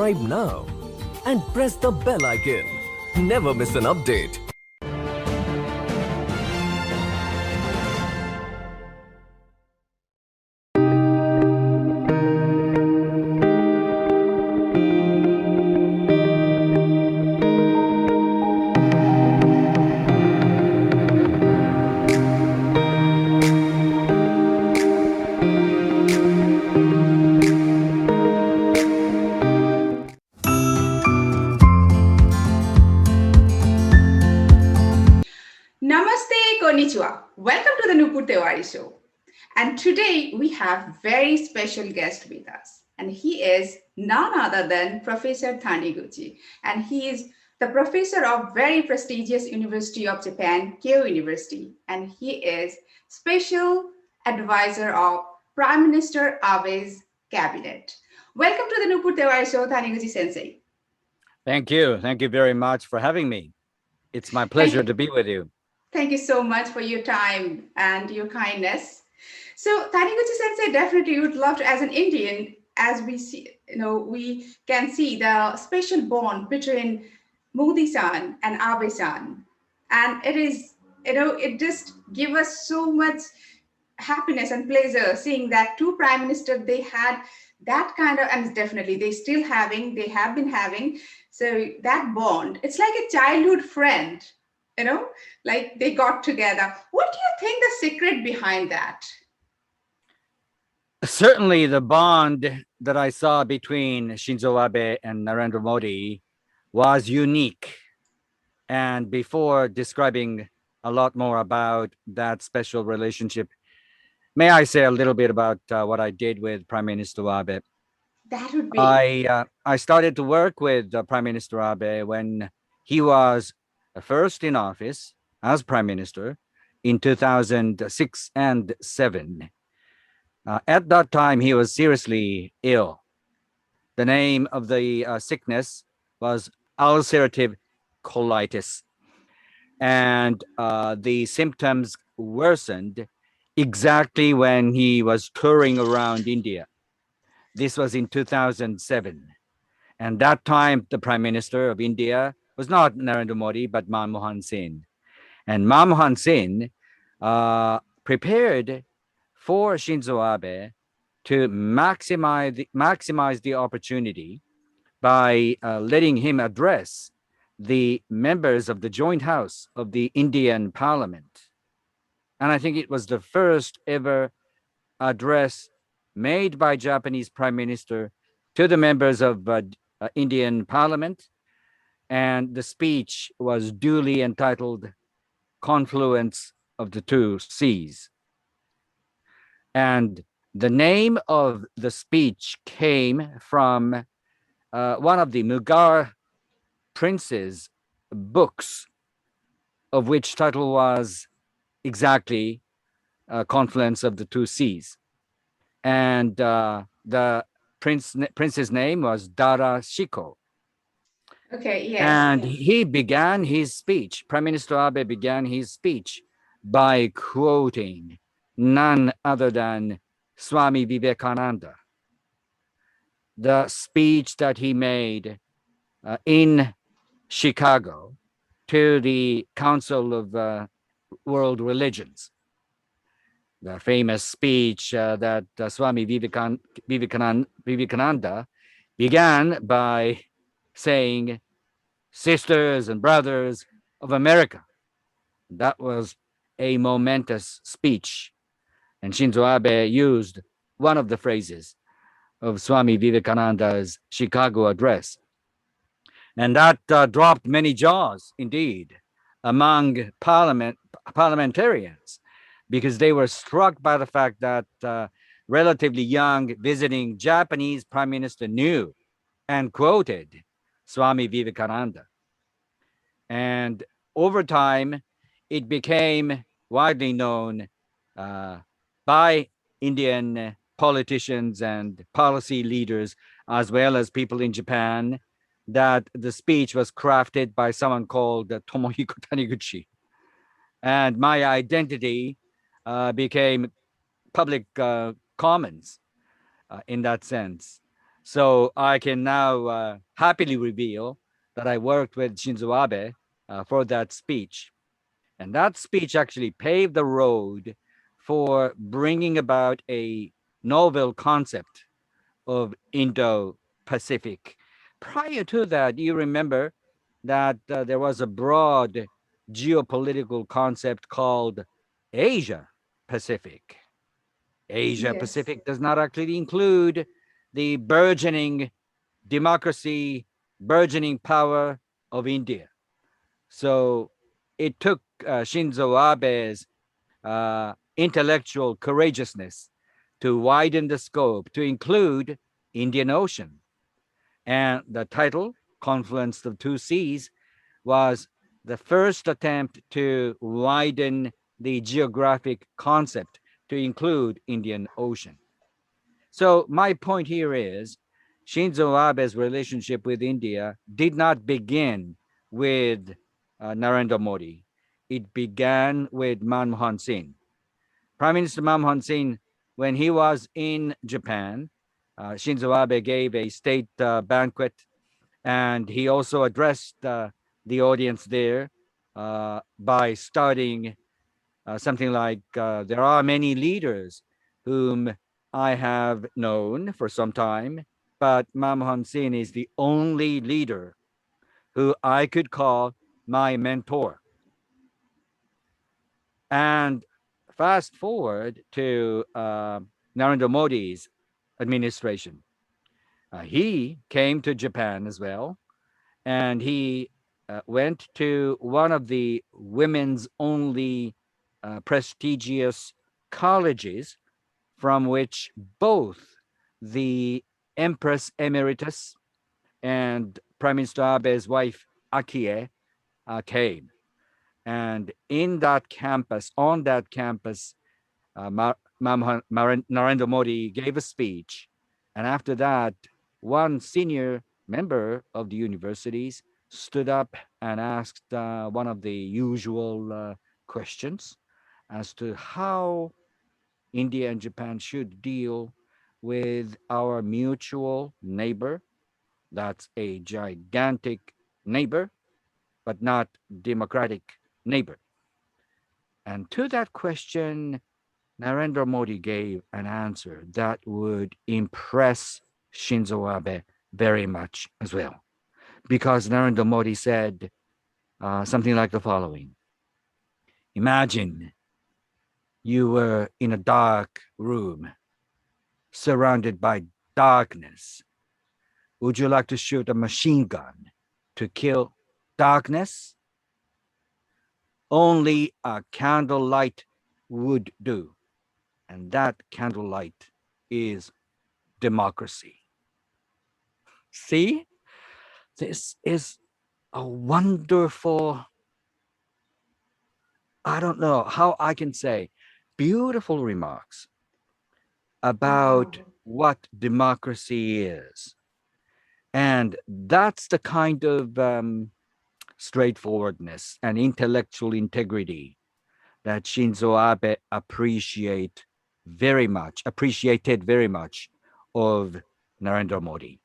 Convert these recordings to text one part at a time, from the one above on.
subscribe now and press the bell icon. Never miss an update. Namaste, konnichiwa. Welcome to the Nupur Tewari Show. And today we have very special guest with us. And he is none other than Professor Taniguchi. And he is the professor of very prestigious University of Japan, Keio University. And he is special advisor of Prime Minister Abe's cabinet. Welcome to the Nupur Tewari Show, Taniguchi Sensei. Thank you. Thank you very much for having me. It's my pleasure to be with you. Thank you so much for your time and your kindness. So Taniguchi Sensei, definitely would love to, as an Indian, as we see, we can see the special bond between Modi-san and Abe-san. And it is, it just gives us so much happiness and pleasure seeing that two prime ministers, they had that kind of, and definitely they have been having. So that bond, it's like a childhood friend, like they got together. What do you think the secret behind that? Certainly the bond that I saw between Shinzo Abe and Narendra Modi was unique. And before describing a lot more about that special relationship, may I say a little bit about what I did with Prime Minister Abe? That would be. I started to work with Prime Minister Abe when he was first in office as Prime Minister in 2006 and 7. At that time, he was seriously ill. The name of the sickness was ulcerative colitis. And the symptoms worsened exactly when he was touring around India. This was in 2007. And that time, the Prime Minister of India was not Narendra Modi, but Manmohan Singh. And Manmohan Singh prepared for Shinzo Abe to maximize the opportunity by letting him address the members of the joint house of the Indian Parliament. And I think it was the first ever address made by Japanese Prime Minister to the members of Indian Parliament. And the speech was duly entitled Confluence of the Two Seas. And the name of the speech came from one of the Mughal prince's books, of which title was exactly Confluence of the Two Seas. And the prince's name was Dara Shikoh. Okay, yes. And he began his speech, Prime Minister Abe began his speech by quoting none other than Swami Vivekananda. The speech that he made in Chicago to the Council of World Religions. The famous speech that Swami Vivekananda began by saying, "Sisters and brothers of America." That was a momentous speech. And Shinzo Abe used one of the phrases of Swami Vivekananda's Chicago address. And that dropped many jaws, indeed, among parliamentarians, because they were struck by the fact that relatively young visiting Japanese prime minister knew and quoted Swami Vivekananda. And over time, it became widely known by Indian politicians and policy leaders, as well as people in Japan, that the speech was crafted by someone called Tomohiko Taniguchi. And my identity became public commons in that sense. So I can now happily reveal that I worked with Shinzo Abe for that speech. And that speech actually paved the road for bringing about a novel concept of Indo Pacific. Prior to that, you remember that there was a broad geopolitical concept called Asia Pacific. Asia Yes. Pacific does not actually include the burgeoning democracy, burgeoning power of India. So it took Shinzo Abe's intellectual courageousness to widen the scope to include Indian Ocean. And the title, Confluence of Two Seas, was the first attempt to widen the geographic concept to include Indian Ocean. So my point here is Shinzo Abe's relationship with India did not begin with Narendra Modi. It began with Manmohan Singh. Prime Minister Manmohan Singh, when he was in Japan, Shinzo Abe gave a state banquet, and he also addressed the audience there by starting something like there are many leaders whom I have known for some time, but Manmohan Singh is the only leader who I could call my mentor. And fast forward to Narendra Modi's administration. He came to Japan as well, and he went to one of the women's only prestigious colleges from which both the Empress Emeritus and Prime Minister Abe's wife Akie came. And in that campus, on that campus, Narendra Modi gave a speech. And after that, one senior member of the universities stood up and asked one of the usual questions as to how India and Japan should deal with our mutual neighbor. That's a gigantic neighbor, but not democratic neighbor. And to that question, Narendra Modi gave an answer that would impress Shinzo Abe very much as well. Because Narendra Modi said something like the following: Imagine you were in a dark room surrounded by darkness. Would you like to shoot a machine gun to kill darkness? Only a candlelight would do. And that candlelight is democracy. See, this is a wonderful, I don't know how I can say, beautiful remarks about Wow. what democracy is. And that's the kind of straightforwardness and intellectual integrity that Shinzo Abe appreciated very much of Narendra Modi.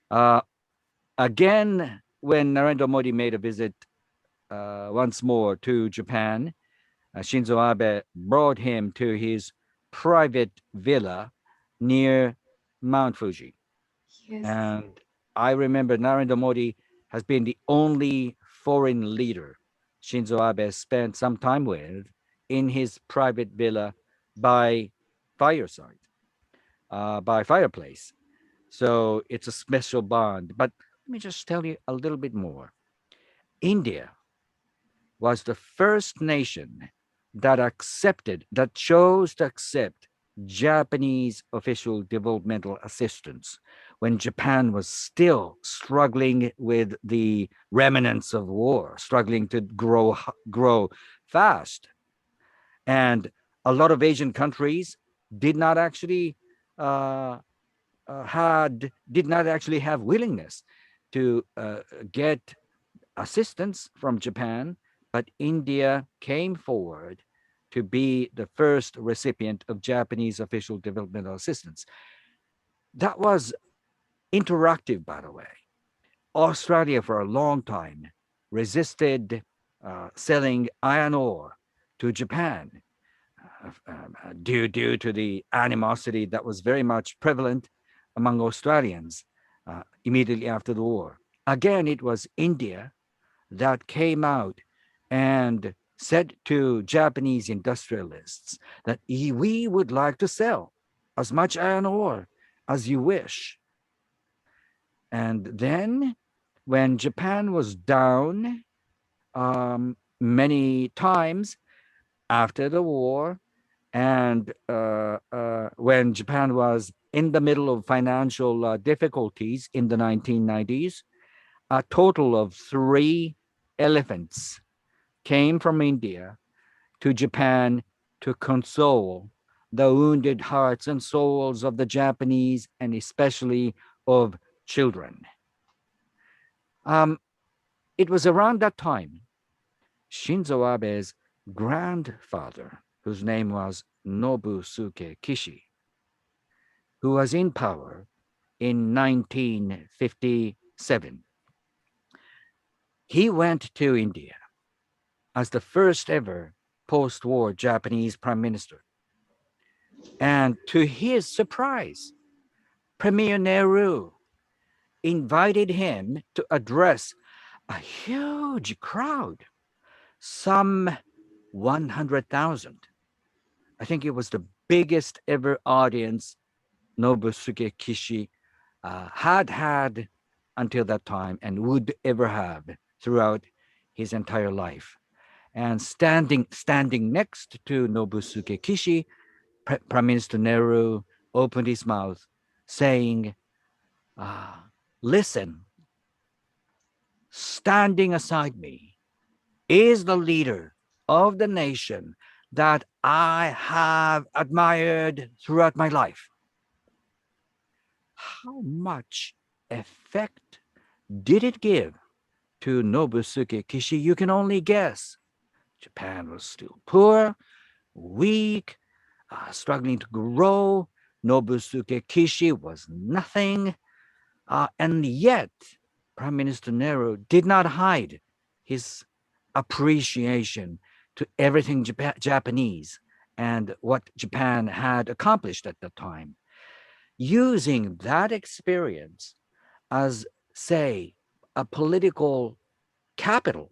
Uh, Again, when Narendra Modi made a visit once more to Japan, Shinzo Abe brought him to his private villa near Mount Fuji. Yes. And I remember Narendra Modi has been the only foreign leader Shinzo Abe spent some time with in his private villa by fireside, by fireplace. So it's a special bond. But let me just tell you a little bit more. India was the first nation that chose to accept Japanese official developmental assistance when Japan was still struggling with the remnants of war, struggling to grow fast. And a lot of Asian countries did not actually uh, did not actually have willingness to get assistance from Japan, but India came forward to be the first recipient of Japanese official developmental assistance. That was interactive, by the way. Australia, for a long time, resisted selling iron ore to Japan due to the animosity that was very much prevalent among Australians immediately after the war. Again, it was India that came out and said to Japanese industrialists that we would like to sell as much iron ore as you wish. And then when Japan was down many times after the war, and when Japan was in the middle of financial difficulties in the 1990s, a total of 3 elephants came from India to Japan to console the wounded hearts and souls of the Japanese, and especially of children. It was around that time Shinzo Abe's grandfather, whose name was Nobusuke Kishi, who was in power in 1957. He went to India as the first ever post-war Japanese prime minister. And to his surprise, Premier Nehru invited him to address a huge crowd, some 100,000. I think it was the biggest ever audience Nobusuke Kishi had until that time and would ever have throughout his entire life. And standing next to Nobusuke Kishi, Prime Minister Nehru opened his mouth saying, listen, standing aside me is the leader of the nation that I have admired throughout my life. How much effect did it give to Nobusuke Kishi? You can only guess. Japan was still poor, weak, struggling to grow. Nobusuke Kishi was nothing. And yet, Prime Minister Nehru did not hide his appreciation to everything Japanese and what Japan had accomplished at that time. Using that experience as, say, a political capital.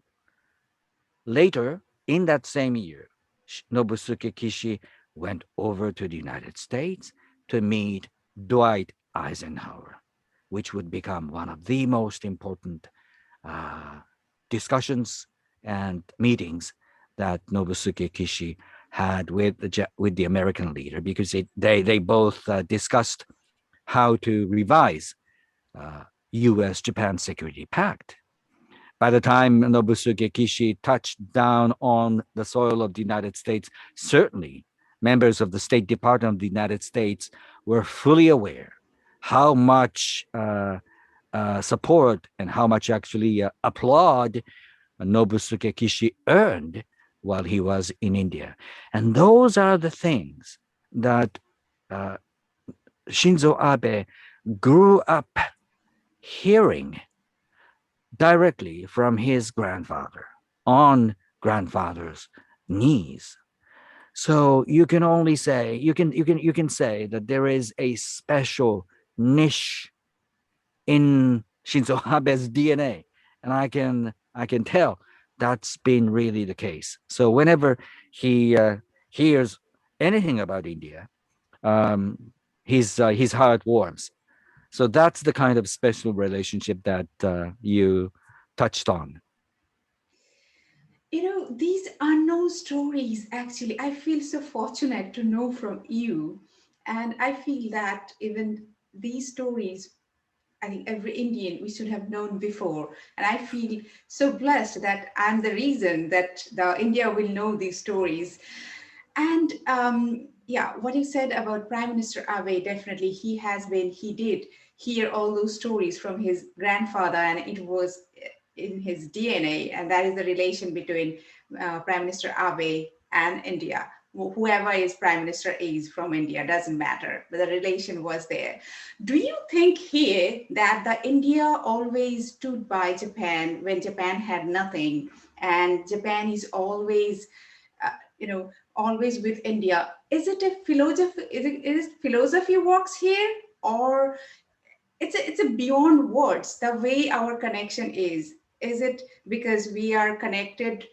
Later, in that same year, Nobusuke Kishi went over to the United States to meet Dwight Eisenhower, which would become one of the most important discussions and meetings that Nobusuke Kishi had with the American leader, because they both discussed how to revise U.S.-Japan Security Pact. By the time Nobusuke Kishi touched down on the soil of the United States, certainly members of the State Department of the United States were fully aware how much support and how much actually applaud Nobusuke Kishi earned while he was in India. And those are the things that Shinzo Abe grew up hearing directly from his grandfather on grandfather's knees. So you can only say you can say that there is a special niche in Shinzo Abe's DNA, and I can tell that's been really the case. So whenever he hears anything about India, his heart warms. So that's the kind of special relationship that you touched on. You know, these unknown stories, actually, I feel so fortunate to know from you. And I feel that even these stories, I think every Indian we should have known before. And I feel so blessed that I'm the reason that the India will know these stories. And yeah, what you said about Prime Minister Abe, definitely he did hear all those stories from his grandfather, and it was in his DNA, and that is the relation between Prime Minister Abe and India. whoever is Prime Minister is from India, doesn't matter, but the relation was there. Do you think here that the India always stood by Japan when Japan had nothing, and Japan is always, always with India? Is it a philosophy? Is philosophy works here, or it's a beyond words? The way our connection is it because we are connected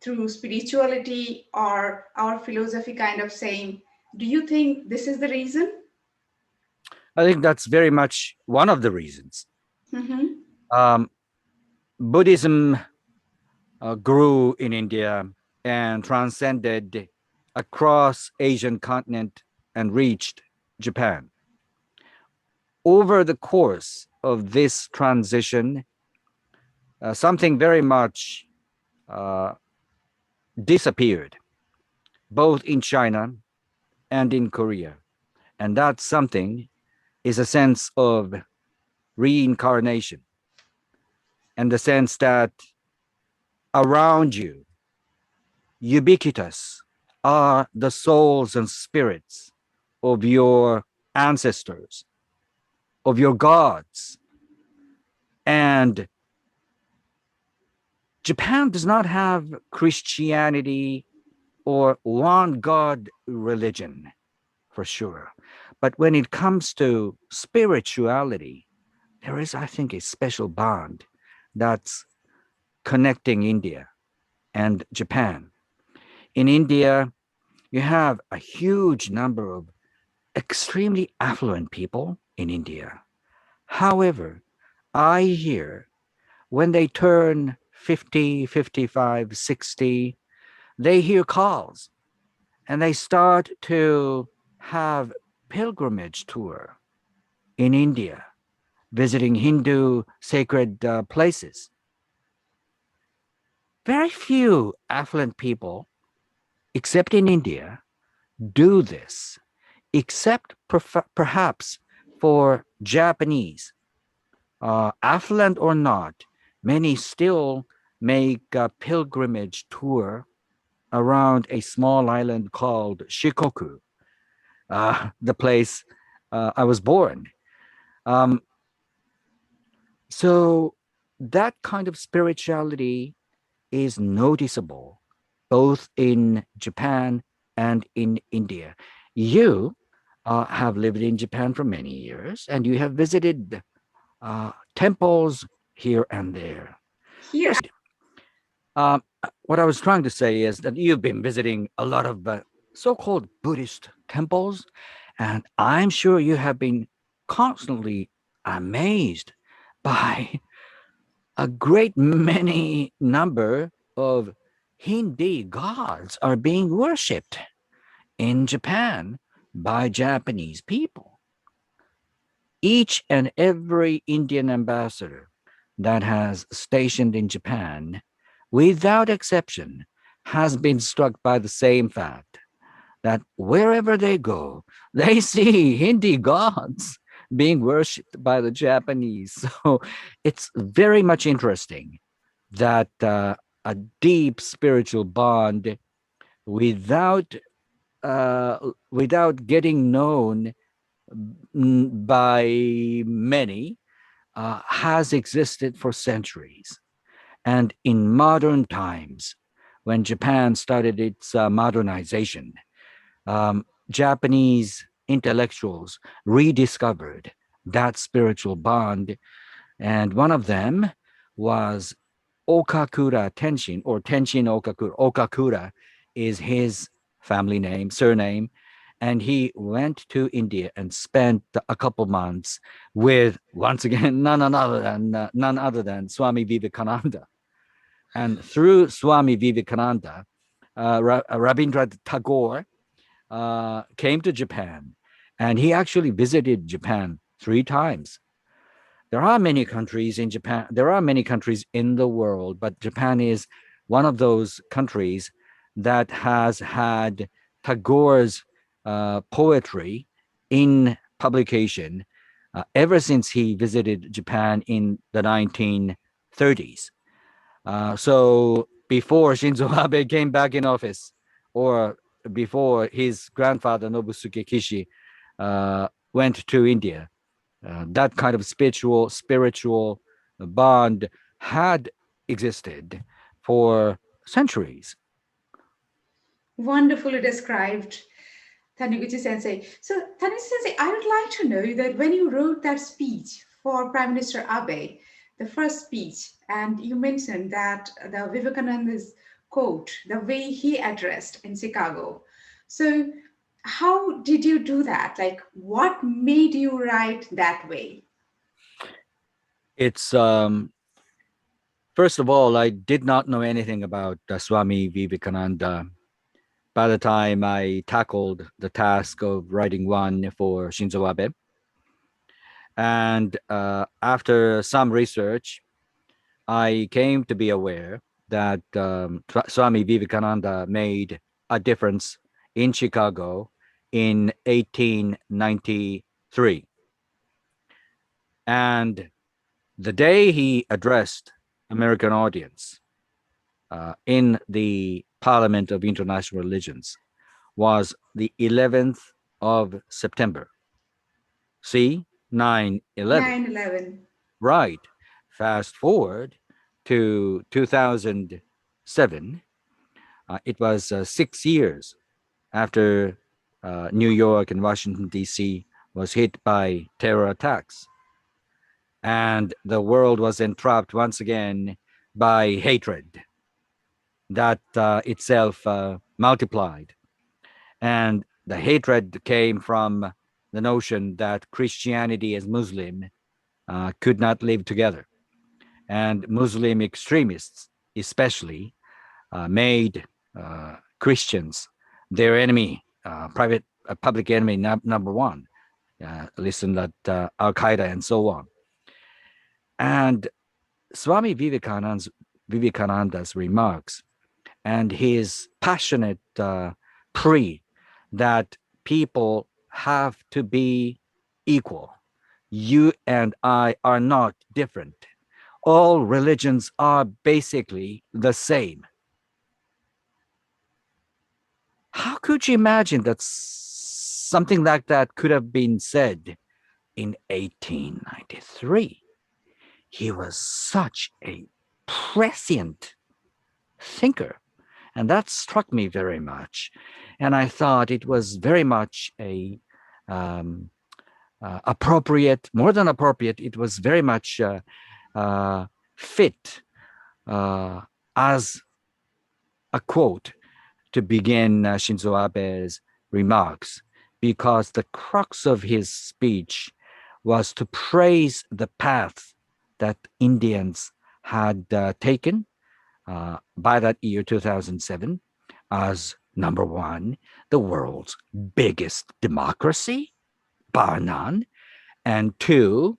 through spirituality or our philosophy kind of saying? Do you think this is the reason? I think that's very much one of the reasons. Mm-hmm. Um, Buddhism grew in India and transcended across Asian continent and reached Japan. Over the course of this transition, something very much uh, disappeared, both in China and in Korea. And that something is a sense of reincarnation, and the sense that around you, ubiquitous, are the souls and spirits of your ancestors, of your gods. And Japan does not have Christianity or one God religion, for sure. But when it comes to spirituality, there is, I think, a special bond that's connecting India and Japan. In India, you have a huge number of extremely affluent people in India. However, I hear when they turn 50, 55, 60, they hear calls and they start to have pilgrimage tour in India, visiting Hindu sacred places. Very few affluent people, except in India, do this, except perhaps for Japanese. Affluent or not, many still make a pilgrimage tour around a small island called Shikoku, the place I was born. Um, so that kind of spirituality is noticeable both in Japan and in India. You have lived in Japan for many years and you have visited temples here and there. Here. Um, what I was trying to say is that you've been visiting a lot of so called Buddhist temples, and I'm sure you have been constantly amazed by a great many number of Hindi gods are being worshipped in Japan by Japanese people. Each and every Indian ambassador that has stationed in Japan, without exception, has been struck by the same fact that wherever they go, they see Hindi gods being worshipped by the Japanese. So it's very much interesting that a deep spiritual bond without without getting known by many has existed for centuries. And in modern times, when Japan started its modernization, Japanese intellectuals rediscovered that spiritual bond. And one of them was Okakura Tenshin, or Tenshin Okakura. Okakura is his family name, surname. And he went to India and spent a couple months with, once again, none other than Swami Vivekananda. And through Swami Vivekananda, Rabindranath Tagore came to Japan, and he actually visited Japan 3 times. There are many countries in Japan. There are many countries in the world, but Japan is one of those countries that has had Tagore's poetry in publication ever since he visited Japan in the 1930s. So before Shinzo Abe came back in office, or before his grandfather Nobusuke Kishi went to India. That kind of spiritual bond had existed for centuries. Wonderfully described, Taniguchi Sensei. So, Taniguchi Sensei, I would like to know that when you wrote that speech for Prime Minister Abe, the first speech, and you mentioned that the Vivekananda's quote, the way he addressed in Chicago. So, how did you do that? Like, what made you write that way? It's first of all, I did not know anything about Swami Vivekananda by the time I tackled the task of writing one for Shinzo Abe. And after some research, I came to be aware that Swami Vivekananda made a difference in Chicago in 1893. And the day he addressed American audience in the Parliament of International Religions was the 11th of September. See, 9/11. 9/11. Right. Fast forward to 2007. It was 6 years after New York and Washington, D.C. was hit by terror attacks. And the world was entrapped once again by hatred that itself multiplied. And the hatred came from the notion that Christianity and Muslim could not live together. And Muslim extremists, especially, made Christians their enemy, public enemy number one. Listen at Al Qaeda and so on. And Swami Vivekananda's remarks and his passionate plea that people have to be equal. You and I are not different. All religions are basically the same. How could you imagine that something like that could have been said in 1893? He was such a prescient thinker. And that struck me very much. And I thought it was very much a appropriate, more than appropriate, it was very much fit as a quote to begin Shinzo Abe's remarks, because the crux of his speech was to praise the path that Indians had taken by that year 2007 as number one, the world's biggest democracy, bar none, and two,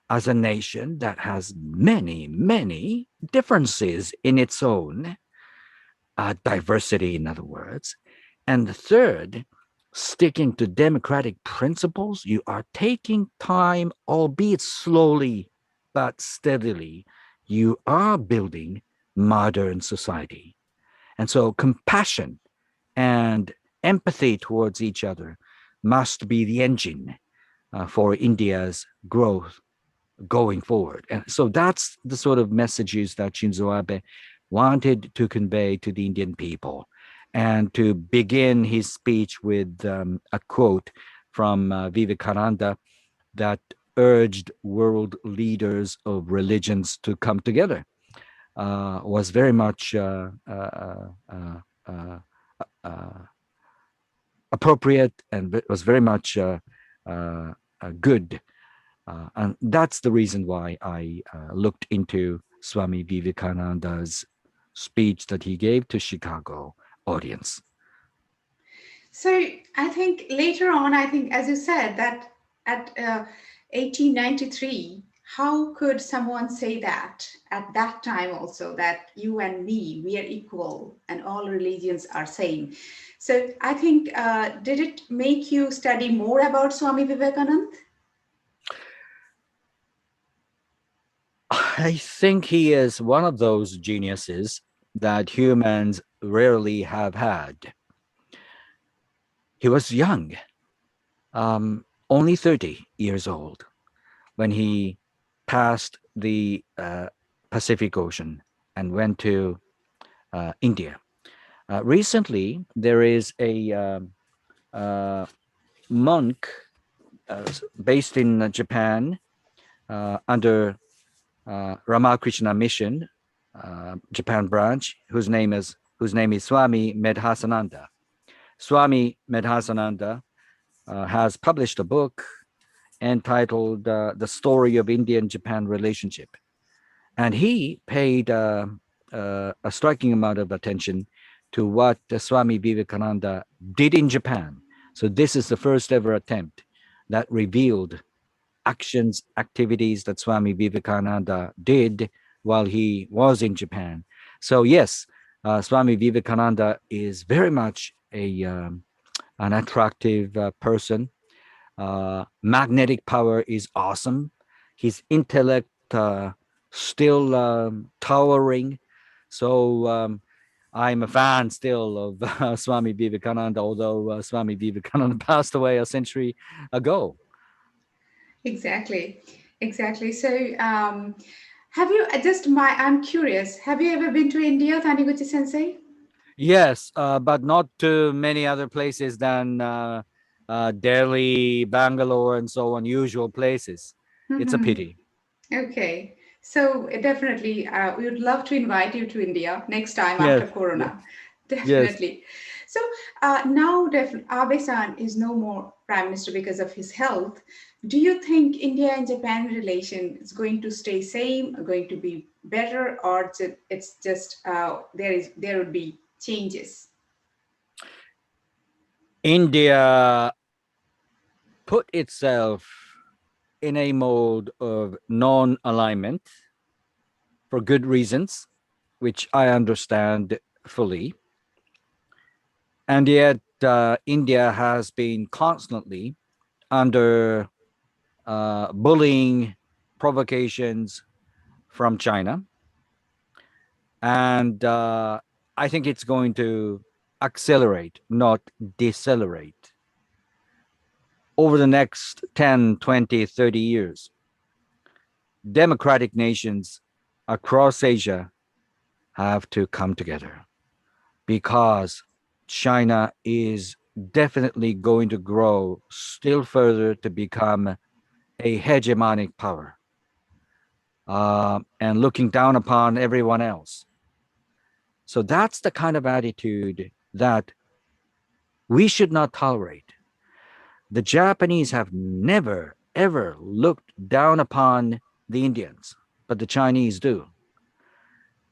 as a nation that has many, many differences in its own diversity, in other words. And the third, sticking to democratic principles, you are taking time, albeit slowly but steadily. You are building modern society. And so compassion and empathy towards each other must be the engine for India's growth going forward. And so that's the sort of messages that Shinzo Abe wanted to convey to the Indian people, and to begin his speech with a quote from Vivekananda that urged world leaders of religions to come together was very much appropriate, and was very much good. And that's the reason why I looked into Swami Vivekananda's speech that he gave to Chicago audience. So I think later on, I think, as you said, that at 1893, how could someone say that at that time also, that you and me, we are equal and all religions are same? So I think, did it make you study more about Swami Vivekananda? I think he is one of those geniuses that humans rarely have had. he was young, only 30 years old, when he passed the Pacific Ocean and went to India. Recently, there is a monk based in Japan under Ramakrishna Mission, Japan branch, whose name is Swami Medhasananda. Swami Medhasananda has published a book entitled "The Story of Indian-Japan Relationship," and he paid a striking amount of attention to what Swami Vivekananda did in Japan. So this is the first ever attempt that revealed actions, activities that Swami Vivekananda did while he was in Japan. So yes, Swami Vivekananda is very much an attractive person. Magnetic power is awesome. His intellect still towering. So I'm a fan still of Swami Vivekananda, although Swami Vivekananda passed away a century ago. Exactly, exactly. So, have you I'm curious, have you ever been to India, Taniguchi Sensei? Yes, but not to many other places than Delhi, Bangalore, and so on, usual places. It's a pity. Okay. So definitely, we would love to invite you to India next time after Yes, yes, Corona. yes. Definitely. So now, Abe-san is no more Prime Minister because of his health. Do you think India and Japan relation is going to stay same, going to be better, or it's just there would be changes? India put itself in a mode of non-alignment for good reasons, which I understand fully. And yet, India has been constantly under bullying, provocations from China. And I think it's going to accelerate, not decelerate, over the next 10, 20, 30 years. Democratic nations across Asia have to come together because China is definitely going to grow still further to become a hegemonic power and looking down upon everyone else. So that's the kind of attitude that we should not tolerate. The Japanese have never, ever looked down upon the Indians, but the Chinese do.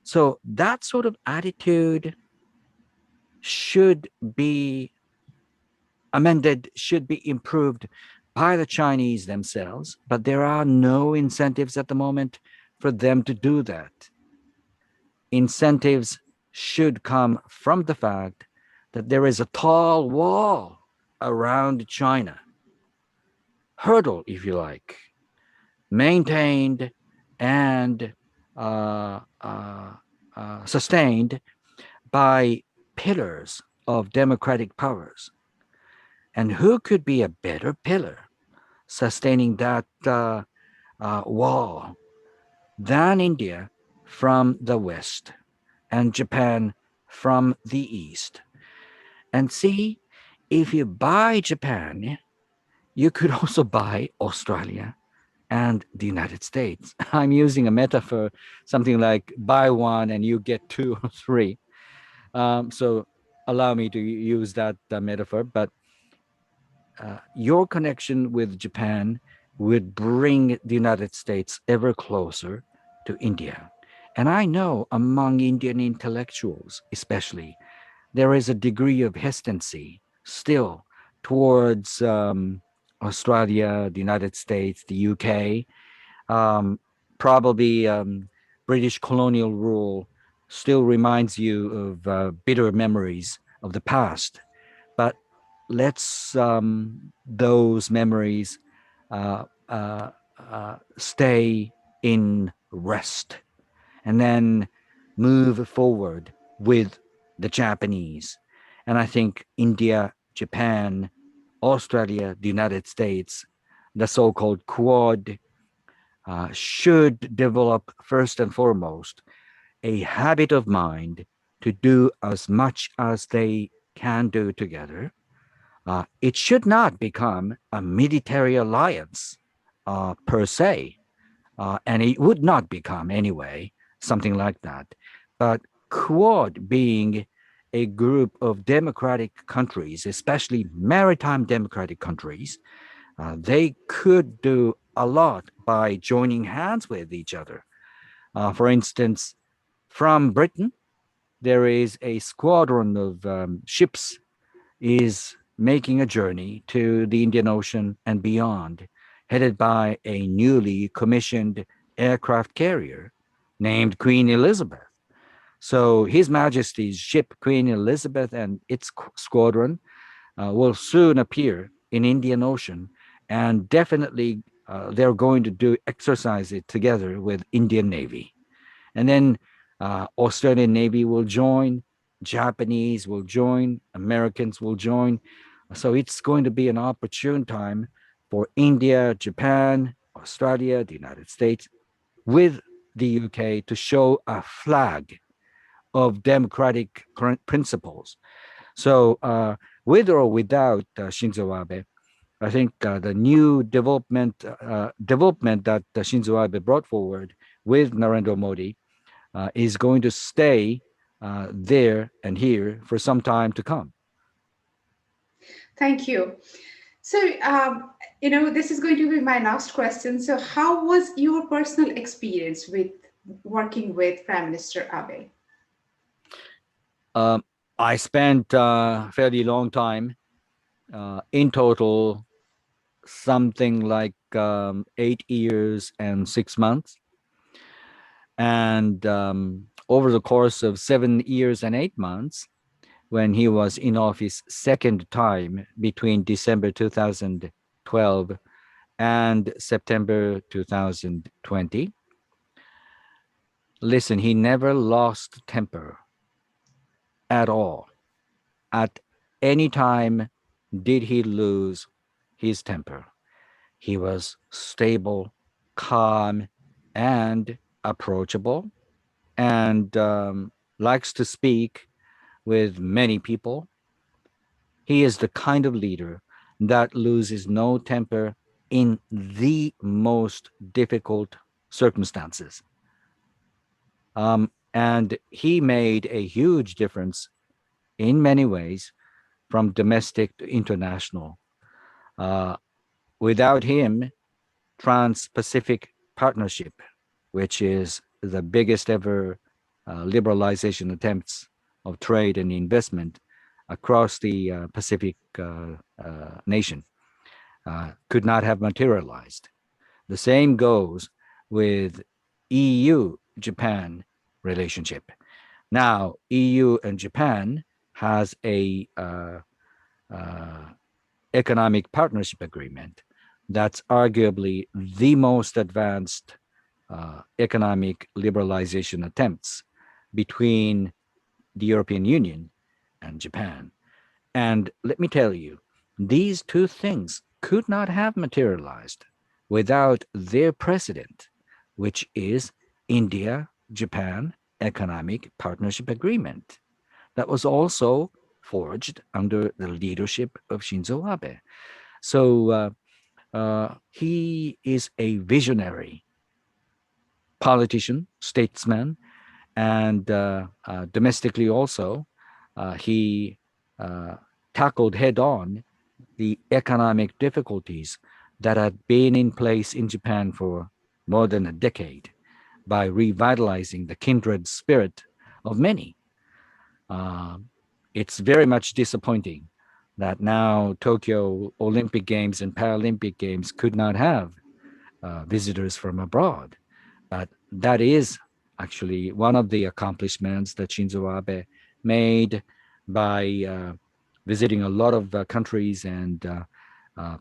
So that sort of attitude should be amended, should be improved by the Chinese themselves, but there are no incentives at the moment for them to do that. Incentives should come from the fact that there is a tall wall around China, hurdle, if you like, maintained and sustained by pillars of democratic powers. And who could be a better pillar sustaining that wall than India from the West and Japan from the East? And see, if you buy Japan, you could also buy Australia and the United States. I'm using a metaphor, something like buy one and you get two or three. So allow me to use that metaphor, but your connection with Japan would bring the United States ever closer to India. And I know among Indian intellectuals, especially, there is a degree of hesitancy still towards Australia, the United States, the UK, probably British colonial rule still reminds you of bitter memories of the past. But let's those memories uh, uh, stay in rest and then move forward with the Japanese. And I think India Japan, Australia, the United States, the so-called Quad, should develop first and foremost a habit of mind to do as much as they can do together. It should not become a military alliance per se, and it would not become anyway something like that. But Quad being a group of democratic countries, especially maritime democratic countries, they could do a lot by joining hands with each other. For instance, from Britain, there is a squadron of ships is making a journey to the Indian Ocean and beyond, headed by a newly commissioned aircraft carrier named Queen Elizabeth. So His Majesty's ship Queen Elizabeth and its squadron will soon appear in Indian Ocean, and definitely they're going to do exercise it together with Indian Navy. And then Australian Navy will join, Japanese will join, Americans will join. So it's going to be an opportune time for India, Japan, Australia, the United States, with the UK to show a flag of democratic principles. So, with or without Shinzo Abe, I think the new development that Shinzo Abe brought forward with Narendra Modi is going to stay there and here for some time to come. Thank you. So, this is going to be my last question. So, how was your personal experience with working with Prime Minister Abe? I spent a fairly long time, in total, something like 8 years and 6 months. And over the course of 7 years and 8 months, when he was in office second time between December 2012 and September 2020, listen, he never lost temper at all. At any time did he lose his temper. He was stable, calm, and approachable, and likes to speak with many people. He is the kind of leader that loses no temper in the most difficult circumstances. And he made a huge difference in many ways from domestic to international. Uh, Without him, Trans Pacific Partnership, which is the biggest ever liberalization attempts of trade and investment across the Pacific nation, could not have materialized. The same goes with EU Japan relationship. Now, EU and Japan has a economic partnership agreement that's arguably the most advanced economic liberalization attempts between the European Union and Japan. And let me tell you, these two things could not have materialized without their president, which is India Japan Economic Partnership Agreement, that was also forged under the leadership of Shinzo Abe. So he is a visionary politician, statesman, and domestically also, he tackled head on the economic difficulties that had been in place in Japan for more than a decade by revitalizing the kindred spirit of many. It's very much disappointing that now Tokyo Olympic Games and Paralympic Games could not have visitors from abroad. But that is actually one of the accomplishments that Shinzo Abe made by visiting a lot of countries and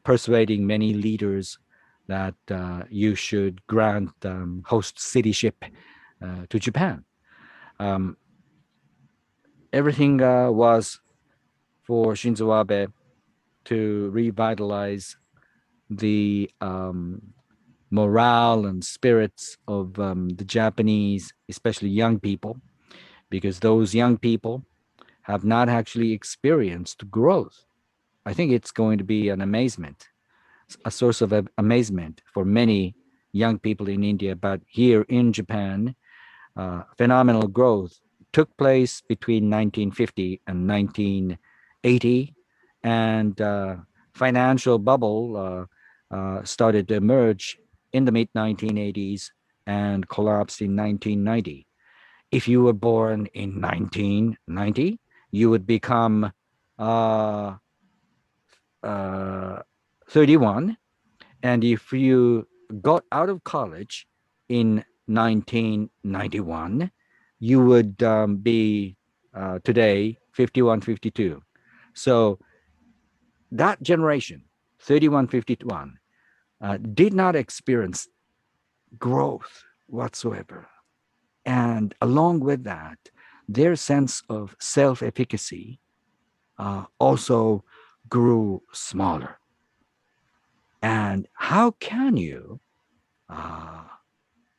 persuading many leaders that you should grant host cityship to Japan. Everything was for Shinzo Abe to revitalize the morale and spirits of the Japanese, especially young people, because those young people have not actually experienced growth. I think it's going to be an amazement, a source of amazement for many young people in India. But here in Japan, phenomenal growth took place between 1950 and 1980, and financial bubble started to emerge in the mid 1980s and collapsed in 1990. If you were born in 1990, you would become uh, uh, 31. And if you got out of college in 1991, you would be today 51, 52. So that generation, 31, 51, did not experience growth whatsoever. And along with that, their sense of self efficacy also grew smaller. And how can you uh,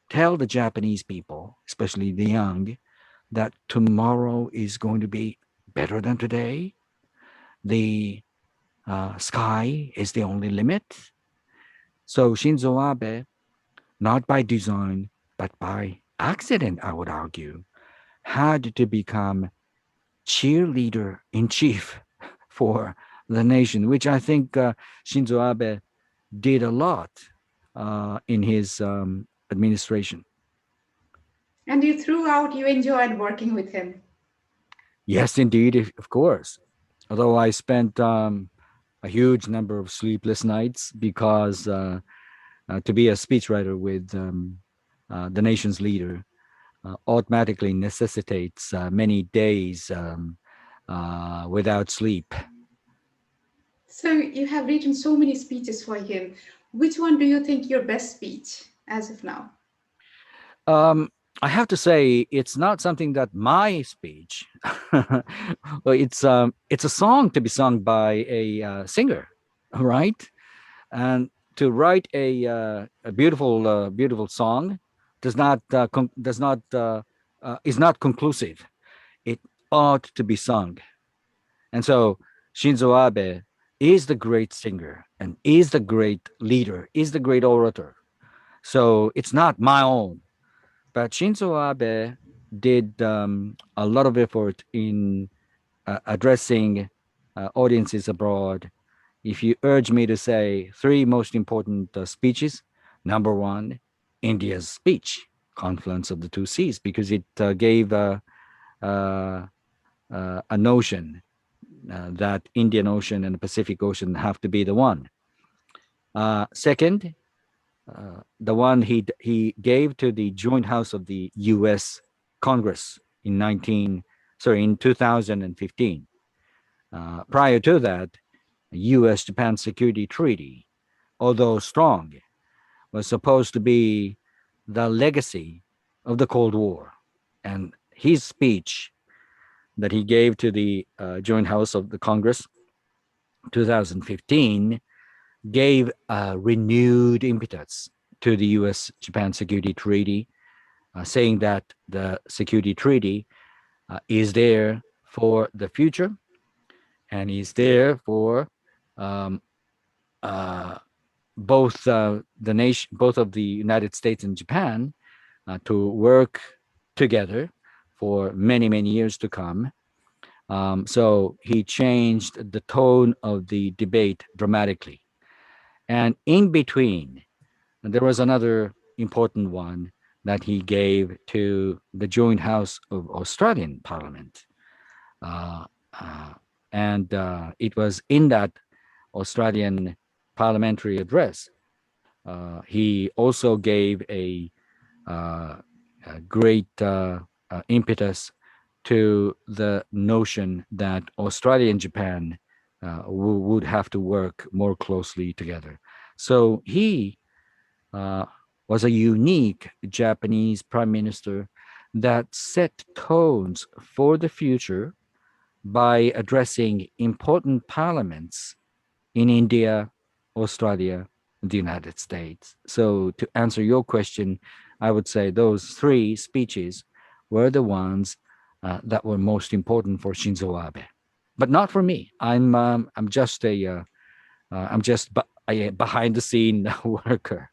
tell the Japanese people, especially the young, that tomorrow is going to be better than today? The sky is the only limit. So Shinzo Abe, not by design, but by accident, I would argue, had to become cheerleader in chief for the nation, which I think Shinzo Abe did a lot in his administration. And you throughout you enjoyed working with him. Yes, indeed, of course. Although I spent a huge number of sleepless nights because to be a speechwriter with the nation's leader automatically necessitates many days without sleep. So you have written so many speeches for him. Which one do you think your best speech as of now? Um, I have to say, it's not something that my speech. Well, it's a song to be sung by a singer, right? And to write a beautiful beautiful song does not is not conclusive. It ought to be sung, and so Shinzo Abe is the great singer and is the great leader, is the great orator. So it's not my own, but Shinzo Abe did a lot of effort in addressing audiences abroad. If you urge me to say three most important speeches, number one, India's speech, confluence of the two seas, because it gave uh, a notion that Indian Ocean and the Pacific Ocean have to be the one. Second, the one he gave to the Joint House of the U.S. Congress in 2015. Prior to that, U.S.-Japan Security Treaty, although strong, was supposed to be the legacy of the Cold War. And his speech that he gave to the Joint House of the Congress 2015 gave a renewed impetus to the U.S.-Japan Security Treaty, saying that the Security Treaty is there for the future and is there for um, uh, both of the United States and Japan to work together for many, many years to come. So he changed the tone of the debate dramatically. And in between, there was another important one that he gave to the Joint House of Australian Parliament. Uh, uh, and it was in that Australian parliamentary address. He also gave a great impetus to the notion that Australia and Japan would have to work more closely together. So he uh, was a unique Japanese prime minister that set tones for the future by addressing important parliaments in India, Australia, and the United States. So to answer your question, I would say those three speeches were the ones that were most important for Shinzo Abe, but not for me. I'm just a behind the scene worker.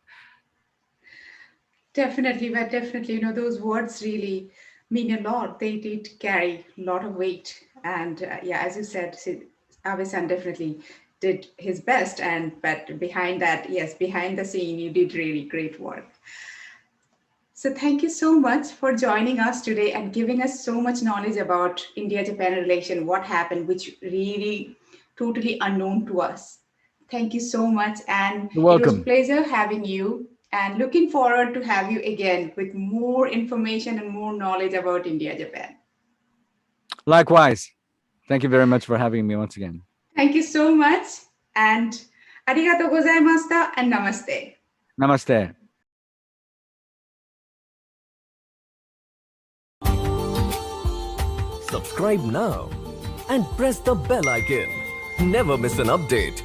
Definitely, but definitely, those words really mean a lot. They did carry a lot of weight. And yeah, as you said, Abe-san definitely did his best. But behind that, yes, behind the scene, you did really great work. So thank you so much for joining us today and giving us so much knowledge about India-Japan relation, what happened, which really totally unknown to us. Thank you so much. And You're it was a welcome. pleasure having you and looking forward to have you again with more information and more knowledge about India-Japan. Likewise. Thank you very much for having me once again. Thank you so much. And arigatou gozaimashita and namaste. Namaste. Subscribe now and press the bell icon. Never miss an update.